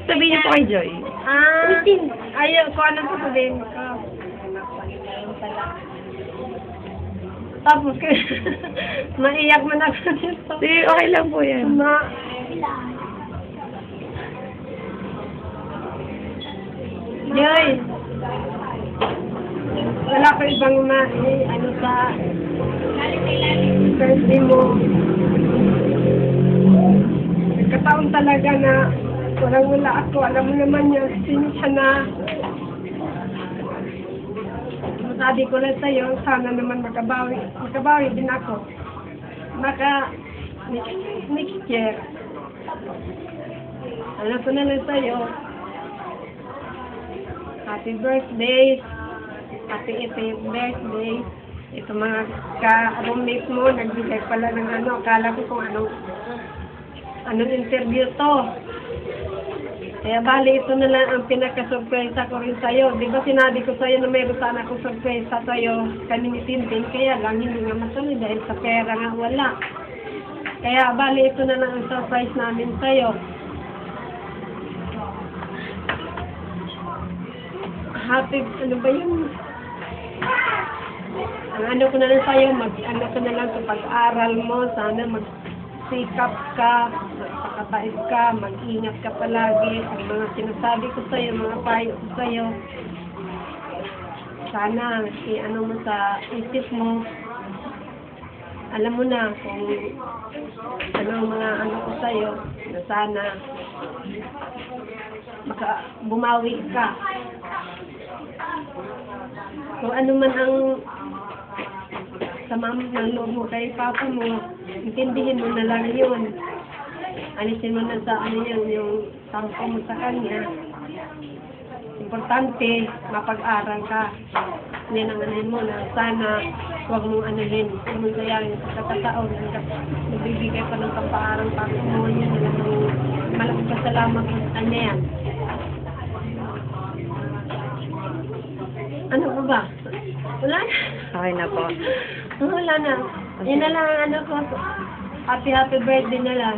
Sabihin niyo po kay Joy. Ayaw ko anong sasabihin ko. Tapos, maiyak man ako dito. Sige, okay lang po yan. Joy, wala ko ibang ano sa birthday mo. Nagkataon talaga na wala ako. Alam mo naman yun, sinisya na. Sabi ko lang sa'yo, sana naman makabawi din ako. Next year. Alam ko na lang sa'yo, happy birthday, happy birthday. Ito mga ka-roommate mo, nagbigay pala ng ano, akala ko kung anong interview to. Kaya bali, ito na lang ang pinaka-surpresa ko rin sa'yo. Di ba sinabi ko sa'yo na mayroon sana akong surpresa sa'yo kanini Tintin, kaya lang hindi nga matuloy dahil sa pera nga wala. Kaya bali, ito na lang ang surprise namin sa'yo. Happy, ano ba yun? Ang ano ko na lang sa'yo, ano ko na lang sa pag-aral mo, sana magsikap ka, magpakatais ka, mag-ingat ka palagi. Ang mga sinasabi ko sa'yo, mga payo ko sa'yo, sana ano mo sa isip mo, alam mo na kung ano ang mga ano ko sa'yo, na sana bumawi ka. Kung ano man ang sama ng loob mo kay Papa mo, intindihin mo na lang yun. Alisin mo na sa ano yun, yung tampo mo sa kanya. Importante, mapag-aral ka. Yan ang anin mo na sana huwag mong anuhin. Huwag mong sayangin sa kakataon. Nagbibigay pa ng kampaaral pa mo. Yan na lang ang malaking pasalamat sa kanya yan. Ano pa ba? Wala na. Okay na po. Wala na. Yan na lang ang ano ko. Happy birthday na lang.